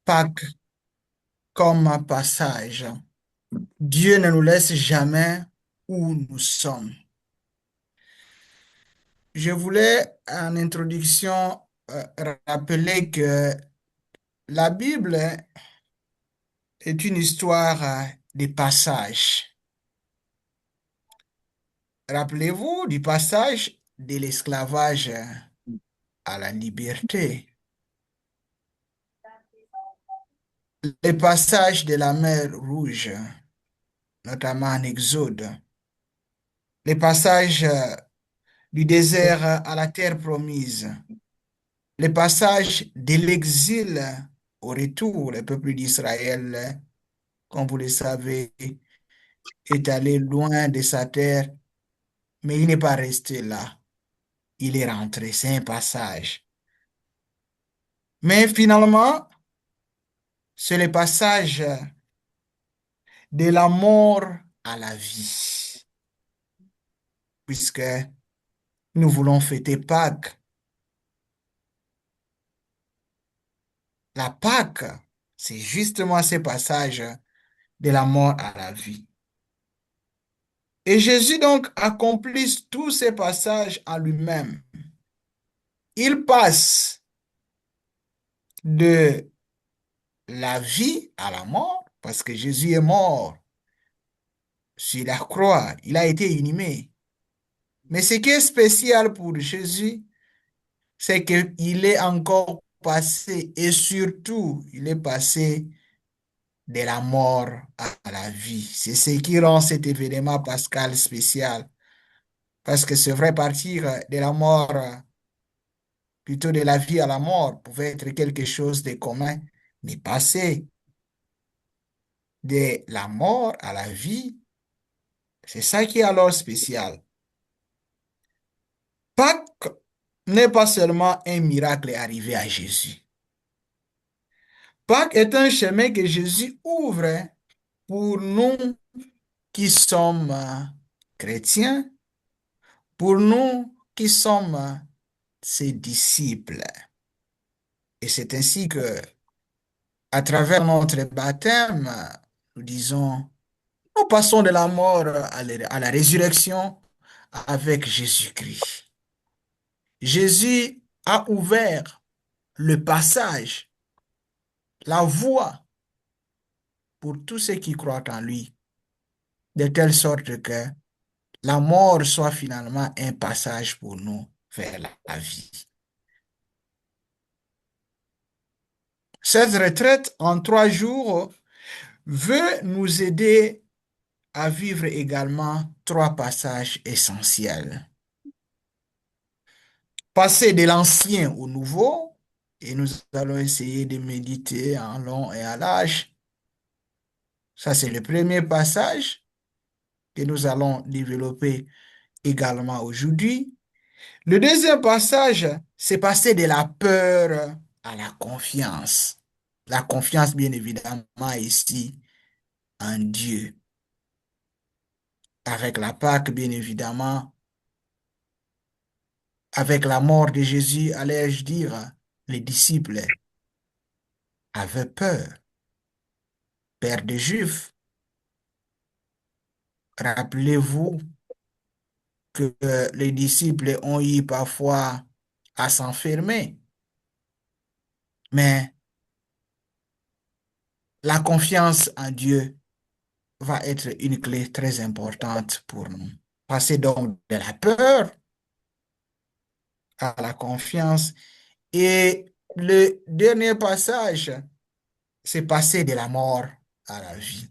Pâques comme un passage. Dieu ne nous laisse jamais où nous sommes. Je voulais en introduction rappeler que la Bible est une histoire de passage. Rappelez-vous du passage de l'esclavage à la liberté, le passage de la mer Rouge, notamment en Exode, le passage du désert à la terre promise, le passage de l'exil au retour. Le peuple d'Israël, comme vous le savez, est allé loin de sa terre, mais il n'est pas resté là. Il est rentré, c'est un passage. Mais finalement, c'est le passage de la mort à la vie, puisque nous voulons fêter Pâques. La Pâque, c'est justement ce passage de la mort à la vie. Et Jésus donc accomplit tous ces passages en lui-même. Il passe de la vie à la mort, parce que Jésus est mort sur la croix, il a été inhumé. Mais ce qui est spécial pour Jésus, c'est qu'il est encore passé, et surtout, il est passé de la mort à la vie. C'est ce qui rend cet événement pascal spécial, parce que c'est vrai, partir de la mort, plutôt de la vie à la mort, pouvait être quelque chose de commun, mais passer de la mort à la vie, c'est ça qui est alors spécial. Pâques n'est pas seulement un miracle arrivé à Jésus. Pâques est un chemin que Jésus ouvre pour nous qui sommes chrétiens, pour nous qui sommes ses disciples. Et c'est ainsi que, à travers notre baptême, nous disons, nous passons de la mort à la résurrection avec Jésus-Christ. Jésus a ouvert le passage, la voie pour tous ceux qui croient en lui, de telle sorte que la mort soit finalement un passage pour nous vers la vie. Cette retraite en 3 jours veut nous aider à vivre également 3 passages essentiels. Passer de l'ancien au nouveau, et nous allons essayer de méditer en long et en large. Ça, c'est le premier passage que nous allons développer également aujourd'hui. Le deuxième passage, c'est passer de la peur à la confiance. La confiance, bien évidemment, ici, en Dieu. Avec la Pâque, bien évidemment, avec la mort de Jésus, allais-je dire, les disciples avaient peur. Père des Juifs, rappelez-vous que les disciples ont eu parfois à s'enfermer, mais la confiance en Dieu va être une clé très importante pour nous. Passer donc de la peur à la confiance. Et le dernier passage, c'est passer de la mort à la vie.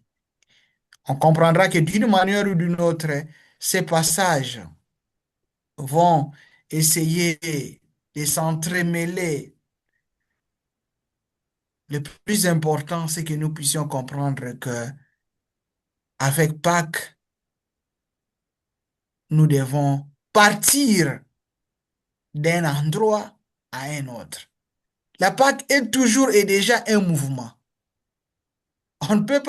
On comprendra que d'une manière ou d'une autre, ces passages vont essayer de s'entremêler. Le plus important, c'est que nous puissions comprendre que avec Pâques, nous devons partir d'un endroit à un autre. La Pâque est toujours et déjà un mouvement. On ne peut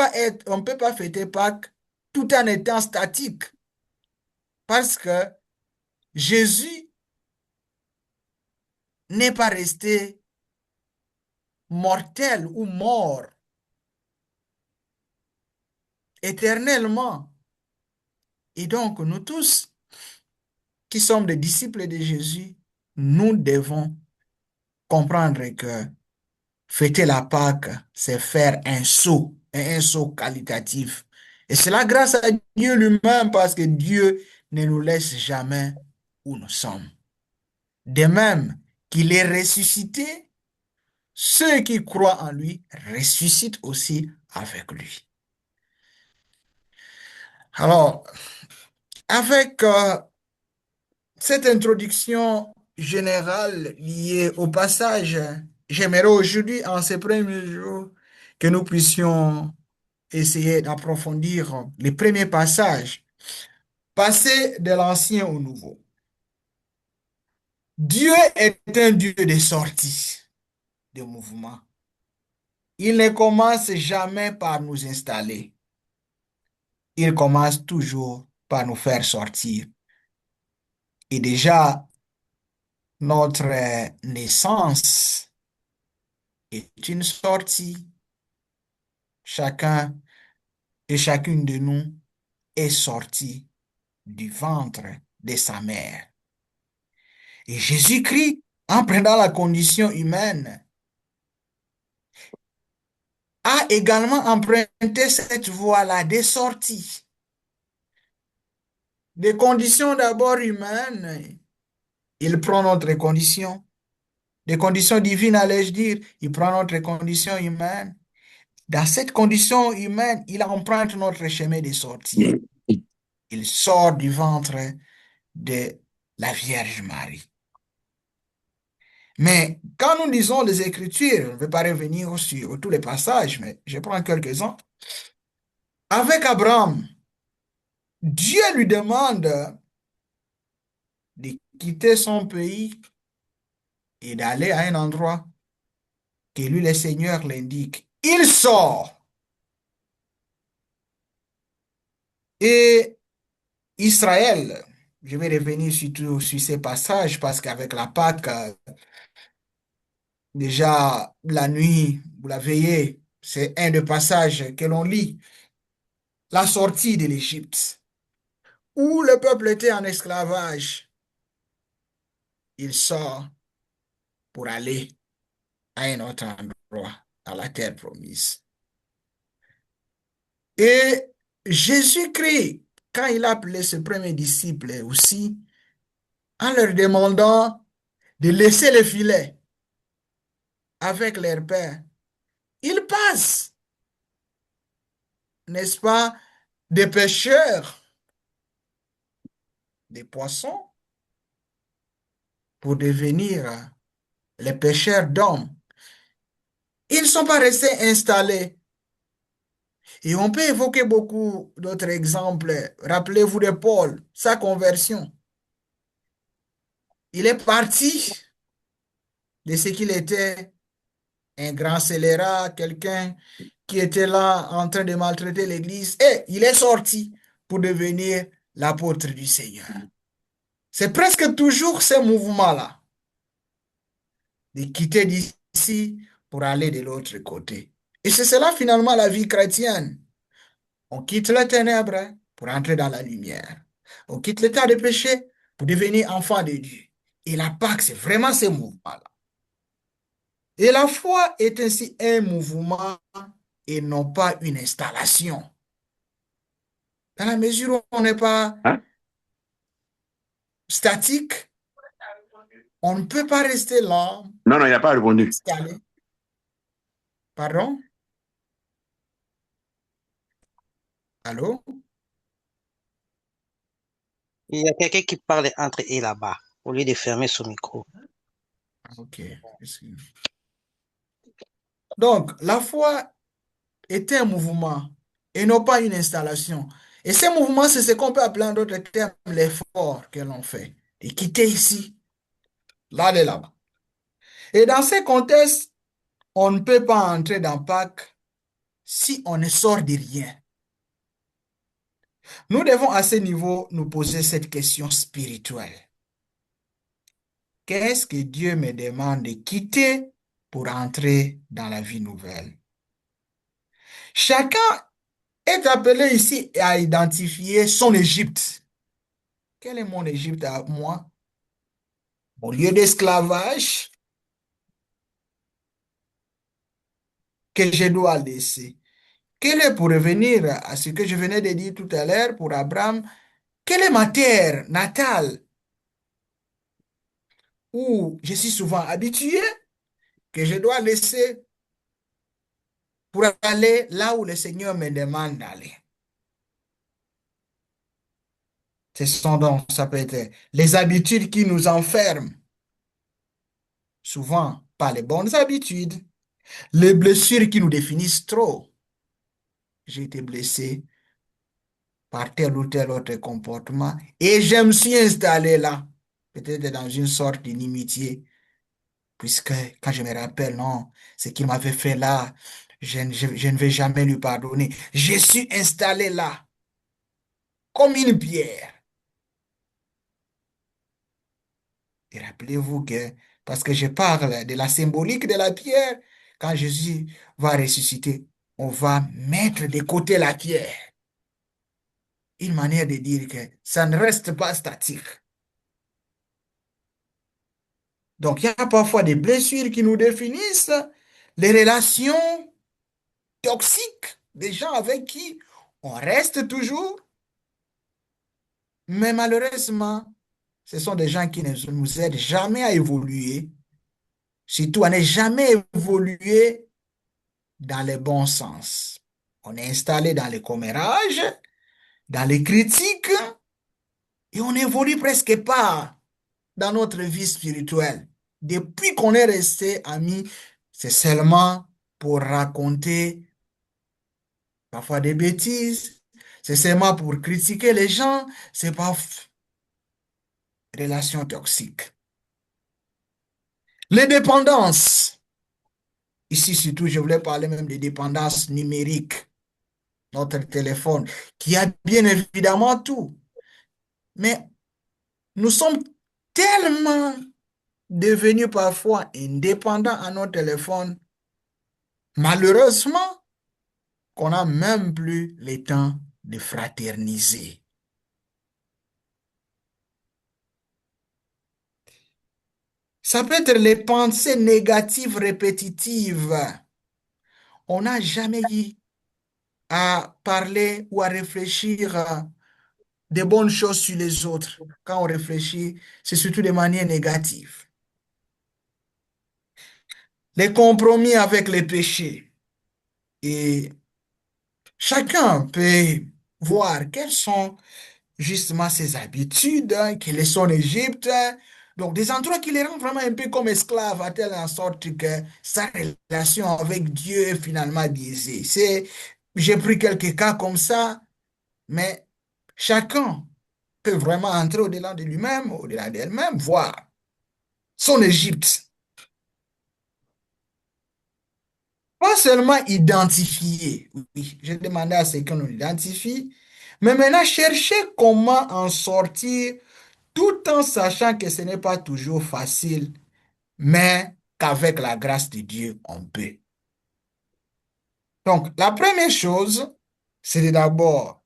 pas fêter Pâques tout en étant statique parce que Jésus n'est pas resté mortel ou mort éternellement. Et donc, nous tous qui sommes des disciples de Jésus, nous devons comprendre que fêter la Pâque, c'est faire un saut, et un saut qualitatif. Et c'est là grâce à Dieu lui-même, parce que Dieu ne nous laisse jamais où nous sommes. De même qu'il est ressuscité, ceux qui croient en lui ressuscitent aussi avec lui. Alors, avec cette introduction générale liée au passage, j'aimerais aujourd'hui, en ces premiers jours, que nous puissions essayer d'approfondir les premiers passages, passer de l'ancien au nouveau. Dieu est un Dieu de sortie, de mouvement. Il ne commence jamais par nous installer. Il commence toujours par nous faire sortir. Et déjà, notre naissance est une sortie. Chacun et chacune de nous est sorti du ventre de sa mère. Et Jésus-Christ, en prenant la condition humaine, a également emprunté cette voie-là des sorties, des conditions d'abord humaines. Il prend notre condition, des conditions divines, allais-je dire, il prend notre condition humaine. Dans cette condition humaine, il emprunte notre chemin de sortie. Il sort du ventre de la Vierge Marie. Mais quand nous lisons les Écritures, je ne vais pas revenir sur tous les passages, mais je prends quelques-uns. Avec Abraham, Dieu lui demande de quitter son pays et d'aller à un endroit que lui, le Seigneur, l'indique. Il sort. Et Israël, je vais revenir surtout sur ces passages parce qu'avec la Pâque, déjà la nuit ou la veillée, c'est un des passages que l'on lit. La sortie de l'Égypte, où le peuple était en esclavage. Il sort pour aller à un autre endroit, à la terre promise. Et Jésus-Christ, quand il a appelé ses premiers disciples aussi, en leur demandant de laisser le filet avec leur père, ils passent, n'est-ce pas, des pêcheurs, des poissons, pour devenir les pêcheurs d'hommes. Ils ne sont pas restés installés. Et on peut évoquer beaucoup d'autres exemples. Rappelez-vous de Paul, sa conversion. Il est parti de ce qu'il était, un grand scélérat, quelqu'un qui était là en train de maltraiter l'Église, et il est sorti pour devenir l'apôtre du Seigneur. C'est presque toujours ce mouvement-là, de quitter d'ici pour aller de l'autre côté. Et c'est cela finalement la vie chrétienne. On quitte les ténèbres pour entrer dans la lumière. On quitte l'état de péché pour devenir enfant de Dieu. Et la Pâque, c'est vraiment ce mouvement-là. Et la foi est ainsi un mouvement et non pas une installation. Dans la mesure où on n'est pas Hein? statique, on ne peut pas rester là, Non, non, il n'a pas répondu. installé. Pardon? Allô? Il y a quelqu'un qui parle entre et là-bas, au lieu de fermer son micro. Ok. Donc, la foi est un mouvement et non pas une installation. Et ce mouvement, c'est ce qu'on peut appeler en d'autres termes l'effort que l'on fait. Et quitter ici, là de là-bas. Et dans ces contextes, on ne peut pas entrer dans Pâques si on ne sort de rien. Nous devons à ce niveau nous poser cette question spirituelle. Qu'est-ce que Dieu me demande de quitter pour entrer dans la vie nouvelle. Chacun est appelé ici à identifier son Égypte. Quel est mon Égypte à moi? Mon lieu d'esclavage que je dois laisser. Quel est, pour revenir à ce que je venais de dire tout à l'heure pour Abraham, quelle est ma terre natale où je suis souvent habitué, que je dois laisser pour aller là où le Seigneur me demande d'aller. Ce sont donc, ça peut être les habitudes qui nous enferment, souvent pas les bonnes habitudes, les blessures qui nous définissent trop. J'ai été blessé par tel ou tel autre comportement et je me suis installé là, peut-être dans une sorte d'inimitié, puisque quand je me rappelle, non, ce qu'il m'avait fait là, je ne vais jamais lui pardonner. Je suis installé là, comme une pierre. Et rappelez-vous que, parce que je parle de la symbolique de la pierre, quand Jésus va ressusciter, on va mettre de côté la pierre. Une manière de dire que ça ne reste pas statique. Donc, il y a parfois des blessures qui nous définissent, les relations toxiques, des gens avec qui on reste toujours, mais malheureusement, ce sont des gens qui ne nous aident jamais à évoluer, surtout à ne jamais évoluer dans le bon sens. On est installé dans les commérages, dans les critiques, et on n'évolue presque pas dans notre vie spirituelle. Depuis qu'on est resté amis, c'est seulement pour raconter parfois des bêtises, c'est seulement pour critiquer les gens, c'est pas relation toxique. Les dépendances. Ici, surtout, je voulais parler même des dépendances numériques. Notre téléphone, qui a bien évidemment tout. Mais nous sommes tellement devenus parfois indépendants à nos téléphones, malheureusement, qu'on n'a même plus le temps de fraterniser. Ça peut être les pensées négatives répétitives. On n'a jamais eu à parler ou à réfléchir des bonnes choses sur les autres. Quand on réfléchit, c'est surtout de manière négative. Les compromis avec les péchés. Et chacun peut voir quelles sont justement ses habitudes, quelle est son Égypte. Donc, des endroits qui les rendent vraiment un peu comme esclaves, à telle en sorte que sa relation avec Dieu est finalement biaisée. J'ai pris quelques cas comme ça, mais chacun peut vraiment entrer au-delà de lui-même, au-delà d'elle-même, voir son Égypte. Pas seulement identifier, oui, j'ai demandé à ce qu'on nous identifie, mais maintenant chercher comment en sortir tout en sachant que ce n'est pas toujours facile, mais qu'avec la grâce de Dieu, on peut. Donc, la première chose, c'est de d'abord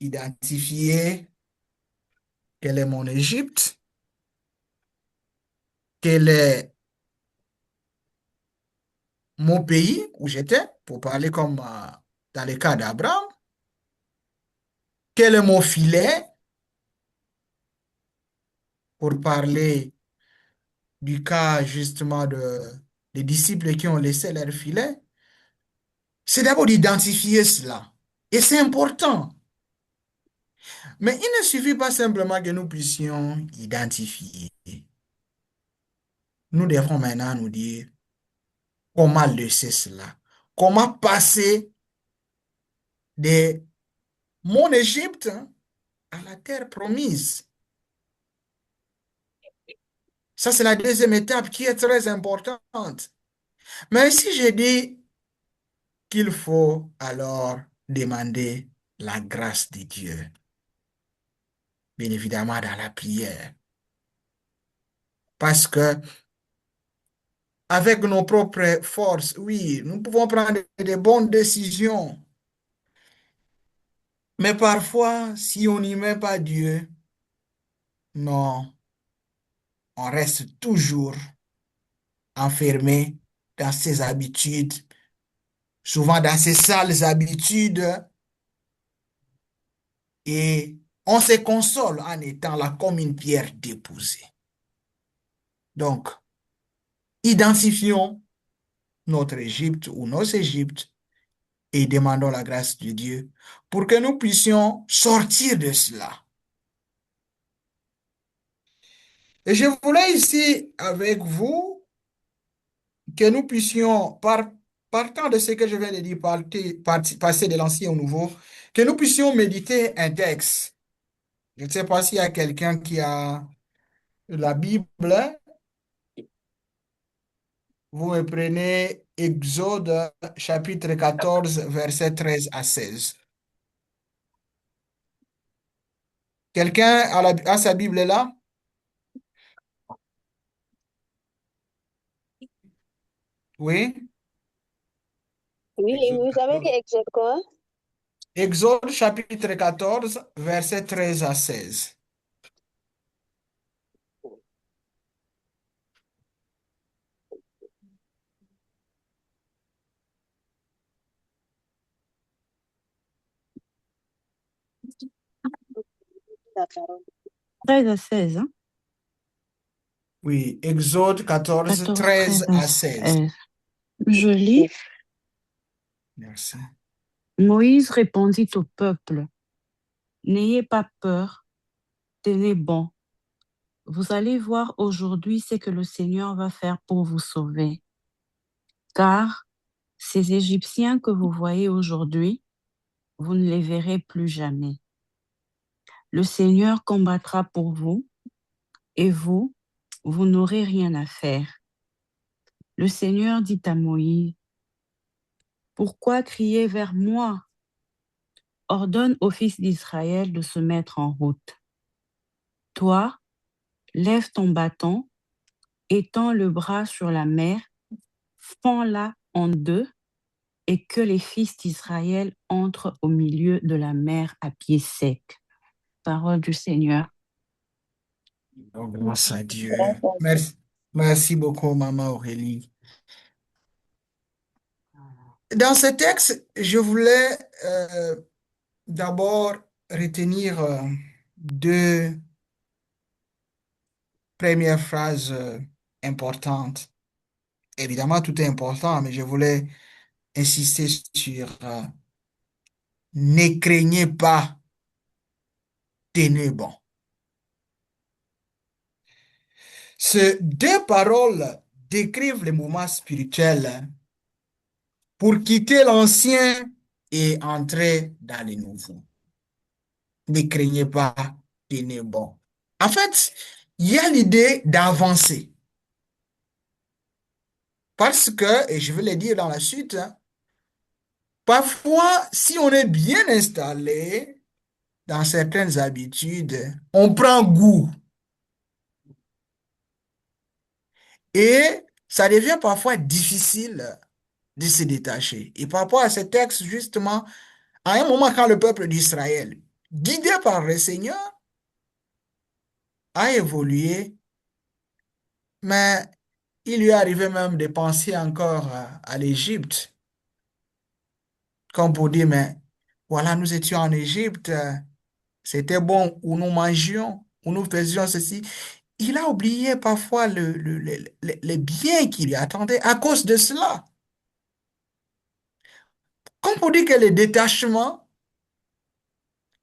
identifier quel est mon Égypte, quel est mon pays où j'étais, pour parler comme dans le cas d'Abraham, quel est mon filet, pour parler du cas justement des disciples qui ont laissé leur filet, c'est d'abord d'identifier cela. Et c'est important. Mais il ne suffit pas simplement que nous puissions identifier. Nous devrons maintenant nous dire comment laisser cela. Comment passer de mon Égypte à la terre promise. Ça, c'est la deuxième étape qui est très importante. Mais si je dis qu'il faut alors demander la grâce de Dieu, bien évidemment dans la prière, parce que avec nos propres forces. Oui, nous pouvons prendre des bonnes décisions, mais parfois, si on n'y met pas Dieu, non, on reste toujours enfermé dans ses habitudes, souvent dans ses sales habitudes, et on se console en étant là comme une pierre déposée. Donc, identifions notre Égypte ou nos Égyptes et demandons la grâce de Dieu pour que nous puissions sortir de cela. Et je voulais ici avec vous que nous puissions, partant de ce que je viens de dire, passer de l'ancien au nouveau, que nous puissions méditer un texte. Je ne sais pas s'il y a quelqu'un qui a la Bible. Vous me prenez Exode chapitre 14, verset 13 à 16. Quelqu'un a sa Bible là? Oui? Oui, Exode vous avez dit 14. exactement. Exode chapitre 14, verset 13 à 16. D'accord. 13 à 16, hein? Oui, Exode 14, 14, 13 13 à à 16. 16. Je lis. Merci. Moïse répondit au peuple, n'ayez pas peur, tenez bon. Vous allez voir aujourd'hui ce que le Seigneur va faire pour vous sauver. Car ces Égyptiens que vous voyez aujourd'hui, vous ne les verrez plus jamais. Le Seigneur combattra pour vous et vous, vous n'aurez rien à faire. Le Seigneur dit à Moïse, pourquoi crier vers moi? Ordonne aux fils d'Israël de se mettre en route. Toi, lève ton bâton, étends le bras sur la mer, fends-la en deux, et que les fils d'Israël entrent au milieu de la mer à pied sec. Parole du Seigneur. Donc, grâce à Dieu. Merci, merci beaucoup, Maman Aurélie. Dans ce texte, je voulais d'abord retenir deux premières phrases importantes. Évidemment, tout est important, mais je voulais insister sur ne craignez pas, tenez bon. Ces deux paroles décrivent les mouvements spirituels pour quitter l'ancien et entrer dans le nouveau. Ne craignez pas, tenez bon. En fait, il y a l'idée d'avancer. Parce que, et je vais le dire dans la suite, hein, parfois, si on est bien installé dans certaines habitudes, on prend goût et ça devient parfois difficile de se détacher. Et par rapport à ce texte, justement, à un moment quand le peuple d'Israël, guidé par le Seigneur, a évolué, mais il lui est arrivé même de penser encore à l'Égypte, comme pour dire, mais voilà, nous étions en Égypte, c'était bon, où nous mangions, où nous faisions ceci. Il a oublié parfois les biens qui lui attendaient à cause de cela. Comme pour dire que le détachement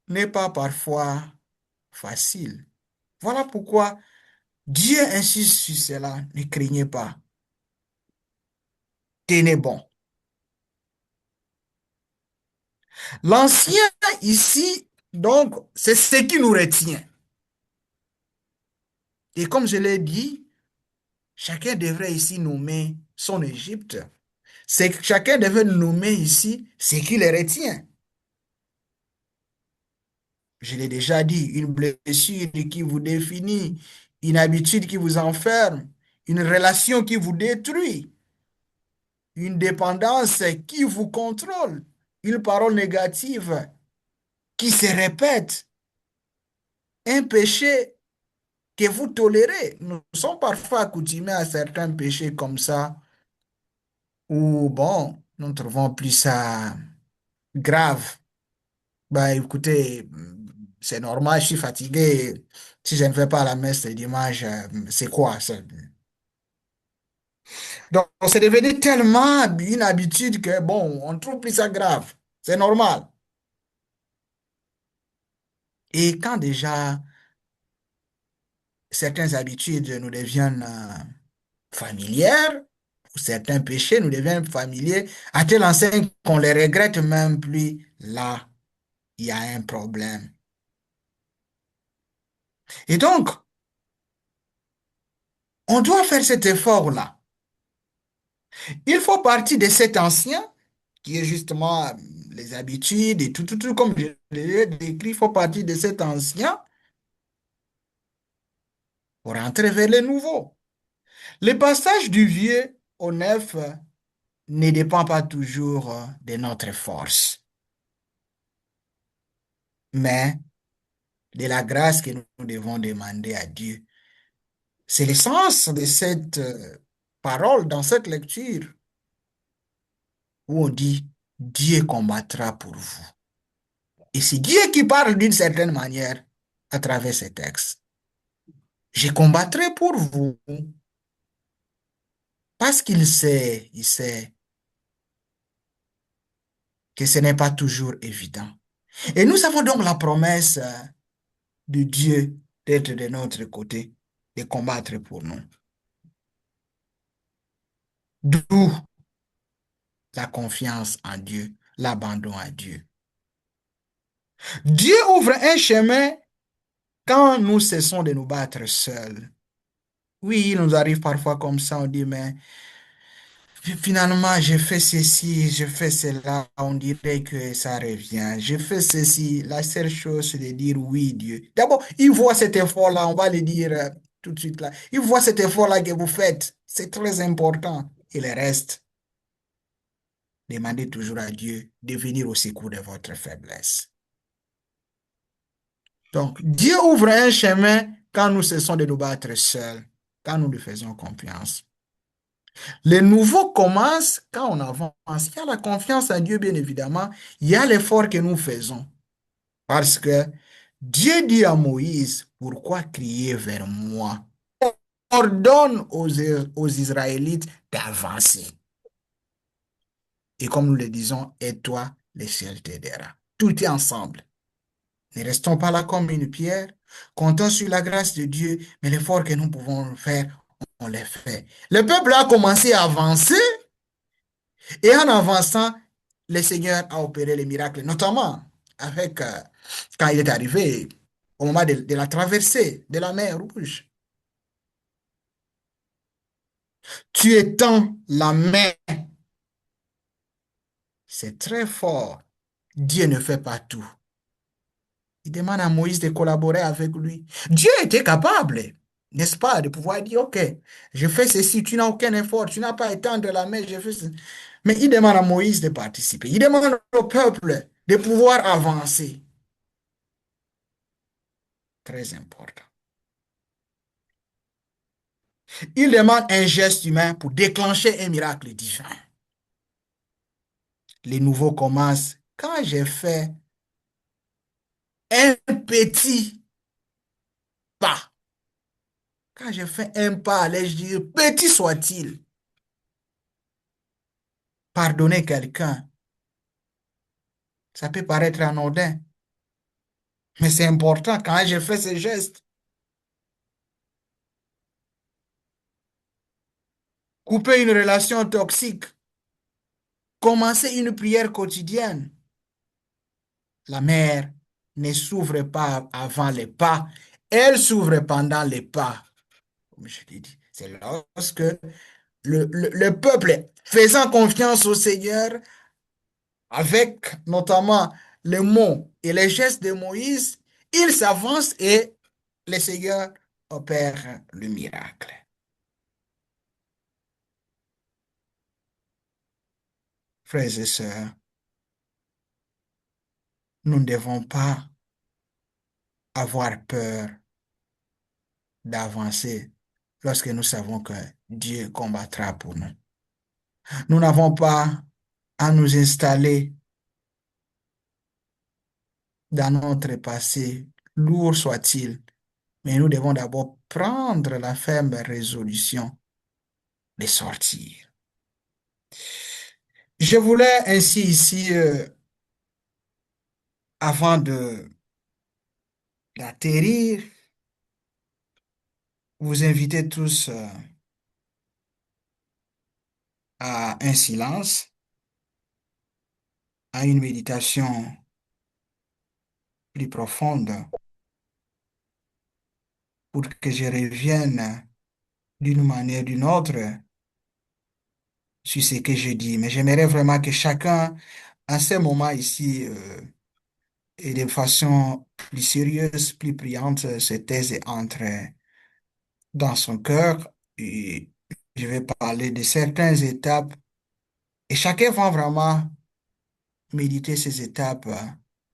n'est pas parfois facile. Voilà pourquoi Dieu insiste sur cela. Ne craignez pas. Tenez bon. L'ancien ici, donc, c'est ce qui nous retient. Et comme je l'ai dit, chacun devrait ici nommer son Égypte. C'est que chacun devrait nommer ici ce qui le retient. Je l'ai déjà dit, une blessure qui vous définit, une habitude qui vous enferme, une relation qui vous détruit, une dépendance qui vous contrôle, une parole négative qui se répète, un péché que vous tolérez. Nous sommes parfois accoutumés à certains péchés comme ça, où, bon, nous trouvons plus ça grave. Bah, écoutez, c'est normal, je suis fatigué. Si je ne vais pas à la messe le dimanche, c'est quoi ça? Donc, c'est devenu tellement une habitude que, bon, on ne trouve plus ça grave. C'est normal. Et quand déjà certaines habitudes nous deviennent familières, ou certains péchés nous deviennent familiers, à telle enseigne qu'on les regrette même plus, là, il y a un problème. Et donc, on doit faire cet effort-là. Il faut partir de cet ancien, qui est justement les habitudes et tout comme je l'ai décrit, il faut partir de cet ancien pour entrer vers le nouveau. Le passage du vieux au neuf ne dépend pas toujours de notre force, mais de la grâce que nous devons demander à Dieu. C'est l'essence de cette parole dans cette lecture où on dit Dieu combattra pour vous. Et c'est Dieu qui parle d'une certaine manière à travers ces textes. Je combattrai pour vous parce il sait que ce n'est pas toujours évident. Et nous avons donc la promesse de Dieu d'être de notre côté, de combattre pour nous. D'où la confiance en Dieu, l'abandon à Dieu. Dieu ouvre un chemin quand nous cessons de nous battre seuls. Oui, il nous arrive parfois comme ça, on dit, mais finalement, j'ai fait ceci, je fais cela, on dirait que ça revient. Je fais ceci, la seule chose, c'est de dire oui, Dieu. D'abord, il voit cet effort-là, on va le dire tout de suite là. Il voit cet effort-là que vous faites, c'est très important. Et le reste, demandez toujours à Dieu de venir au secours de votre faiblesse. Donc, Dieu ouvre un chemin quand nous cessons de nous battre seuls, quand nous lui faisons confiance. Le nouveau commence quand on avance. Il y a la confiance en Dieu, bien évidemment. Il y a l'effort que nous faisons. Parce que Dieu dit à Moïse, pourquoi crier vers moi? Ordonne aux Israélites d'avancer. Et comme nous le disons, et toi, le ciel t'aidera. Tout est ensemble. Ne restons pas là comme une pierre. Comptons sur la grâce de Dieu, mais l'effort que nous pouvons faire, on les fait. Le peuple a commencé à avancer. Et en avançant, le Seigneur a opéré les miracles, notamment avec, quand il est arrivé au moment de la traversée de la mer Rouge. Tu étends la main, c'est très fort. Dieu ne fait pas tout. Il demande à Moïse de collaborer avec lui. Dieu était capable, n'est-ce pas, de pouvoir dire, OK, je fais ceci, tu n'as aucun effort, tu n'as pas étendre la main, je fais ceci. Mais il demande à Moïse de participer. Il demande au peuple de pouvoir avancer. Très important. Il demande un geste humain pour déclencher un miracle divin. Les nouveaux commencent quand j'ai fait un petit pas. Quand j'ai fait un pas, allais-je dire, petit soit-il, pardonner quelqu'un, ça peut paraître anodin, mais c'est important quand j'ai fait ce geste. Couper une relation toxique, commencer une prière quotidienne. La mer ne s'ouvre pas avant les pas, elle s'ouvre pendant les pas. Comme je l'ai dit, c'est lorsque le peuple, faisant confiance au Seigneur, avec notamment les mots et les gestes de Moïse, il s'avance et le Seigneur opère le miracle. frères et sœurs, nous ne devons pas avoir peur d'avancer lorsque nous savons que Dieu combattra pour nous. Nous n'avons pas à nous installer dans notre passé, lourd soit-il, mais nous devons d'abord prendre la ferme résolution de sortir. Je voulais ainsi ici, avant d'atterrir, vous inviter tous à un silence, à une méditation plus profonde pour que je revienne d'une manière ou d'une autre sur ce que je dis. Mais j'aimerais vraiment que chacun, à ce moment ici, et de façon plus sérieuse, plus priante, se taise et entre dans son cœur. Et je vais parler de certaines étapes et chacun va vraiment méditer ces étapes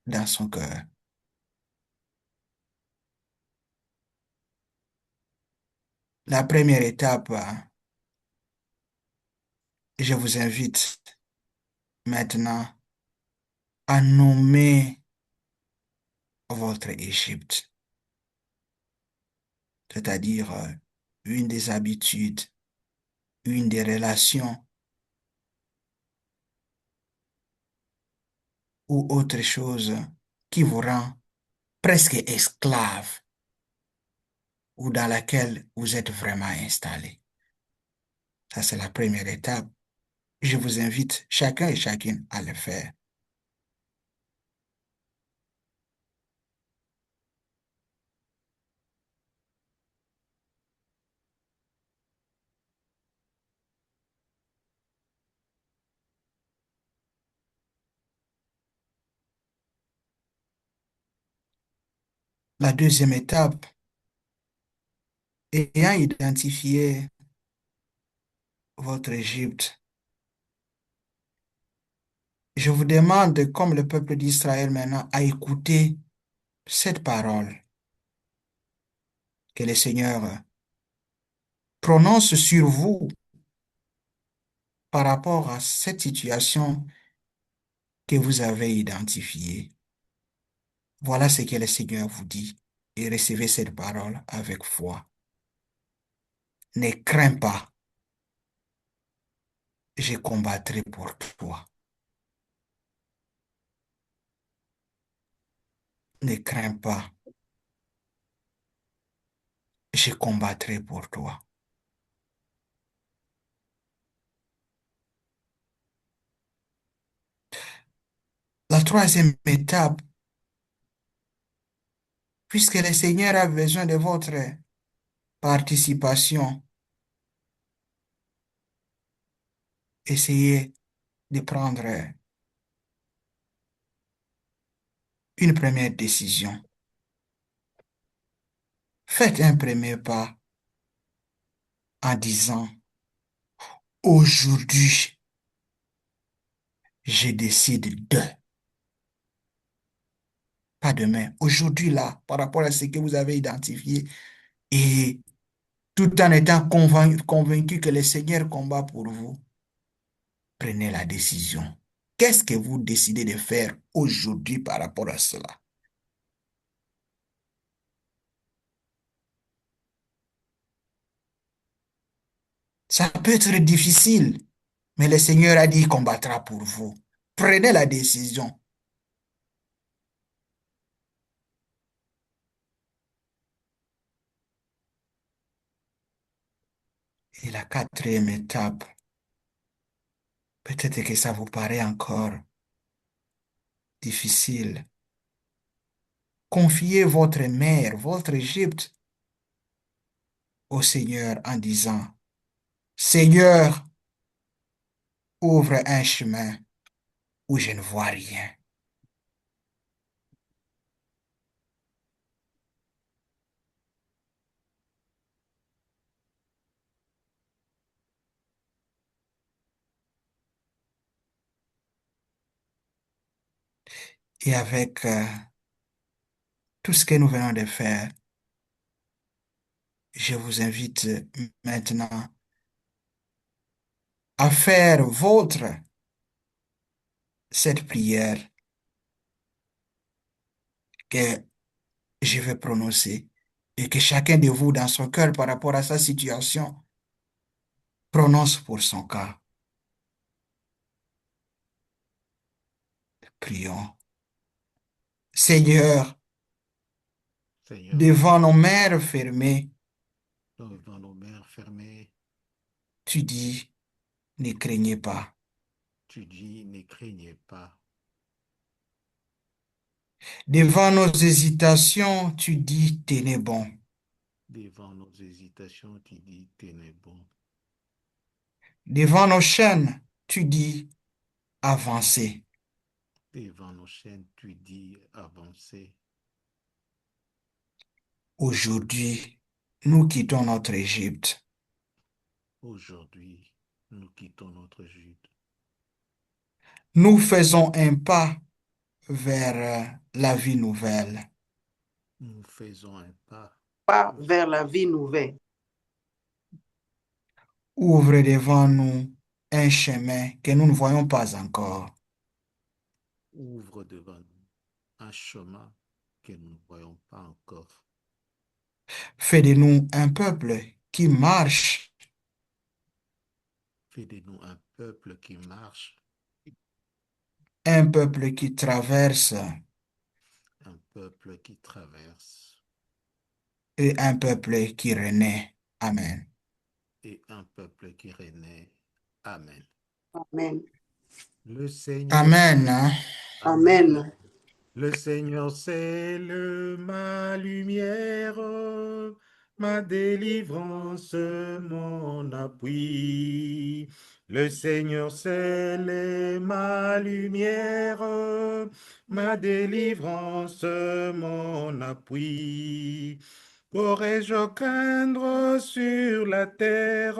dans son cœur. La première étape, je vous invite maintenant à nommer votre Égypte, c'est-à-dire une des habitudes, une des relations ou autre chose qui vous rend presque esclave ou dans laquelle vous êtes vraiment installé. Ça, c'est la première étape. Je vous invite chacun et chacune à le faire. La deuxième étape, ayant identifié votre Égypte, je vous demande, comme le peuple d'Israël maintenant, à écouter cette parole que le Seigneur prononce sur vous par rapport à cette situation que vous avez identifiée. Voilà ce que le Seigneur vous dit et recevez cette parole avec foi. Ne crains pas, je combattrai pour toi. Ne crains pas, je combattrai pour toi. La troisième étape, puisque le Seigneur a besoin de votre participation, essayez de prendre une première décision. Faites un premier pas en disant, aujourd'hui, je décide de, pas demain, aujourd'hui là, par rapport à ce que vous avez identifié, et tout en étant convaincu que le Seigneur combat pour vous, prenez la décision. Qu'est-ce que vous décidez de faire aujourd'hui par rapport à cela? Ça peut être difficile, mais le Seigneur a dit qu'il combattra pour vous. Prenez la décision. Et la quatrième étape, peut-être que ça vous paraît encore difficile. Confiez votre mère, votre Égypte au Seigneur en disant, Seigneur, ouvre un chemin où je ne vois rien. Et avec tout ce que nous venons de faire, je vous invite maintenant à faire cette prière que je vais prononcer et que chacun de vous dans son cœur par rapport à sa situation prononce pour son cas. Prions. Seigneur, Seigneur, devant nos mers fermées, devant nos mers fermées, tu dis, ne craignez pas. tu dis, ne craignez pas. Devant nos hésitations, tu dis, tenez bon. Devant nos hésitations, tu dis, tenez bon. Devant nos chaînes, tu dis, avancez. Devant nos chaînes, tu dis, avancez. Aujourd'hui, nous quittons notre Égypte. Aujourd'hui, nous quittons notre Jude. Nous faisons un pas vers la vie nouvelle. Nous faisons un pas Pas vers la vie nouvelle. Ouvre devant nous un chemin que nous ne voyons pas encore. Ouvre devant nous un chemin que nous ne voyons pas encore. Fais de nous un peuple qui marche, Fais de nous un peuple qui marche, un peuple qui traverse un peuple qui traverse et un peuple qui renaît. Amen. et un peuple qui renaît. Amen. Amen. Le Seigneur, Amen. Amen. le Seigneur, c'est ma lumière, ma délivrance, mon appui. Le Seigneur, c'est ma lumière, ma délivrance, mon appui. Qu'aurais-je craindre sur la terre,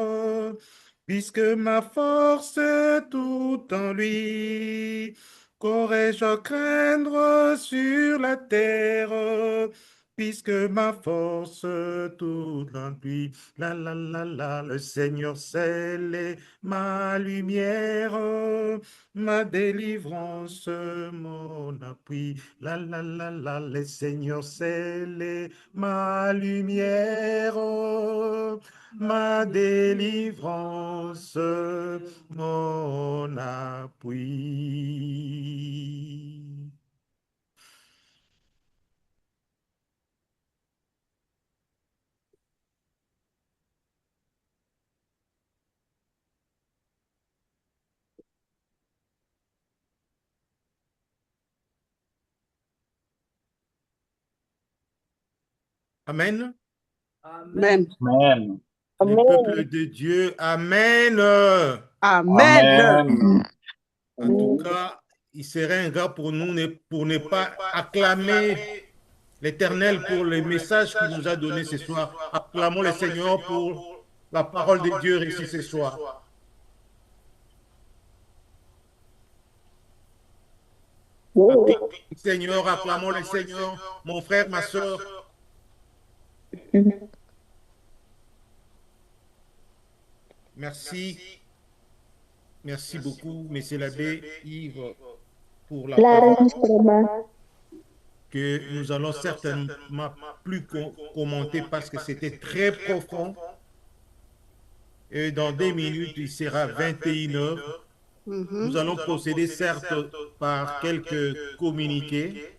puisque ma force est tout en lui? Qu'aurais-je craindre sur la terre, puisque ma force tout en lui? La la la la, le Seigneur c'est ma lumière, ma délivrance, mon appui. La la la la, le Seigneur c'est ma lumière, ma délivrance, mon appui. Amen. Amen. Amen. Le peuple de Dieu, Amen. Amen. Amen. En tout cas, il serait un gars pour nous pour ne pas acclamer l'Éternel pour le message qu'il nous a donné ce soir. Acclamons le Seigneur pour la parole de Dieu ici ce soir. Acclamons le Seigneur, acclamons le Seigneur, mon frère, ma soeur. Merci. Merci beaucoup, Monsieur l'abbé Yves, pour la parole que nous allons certainement plus commenter parce que c'était très profond. Et dans 2 minutes, il sera 21 heures. Nous allons procéder certes par quelques communiqués,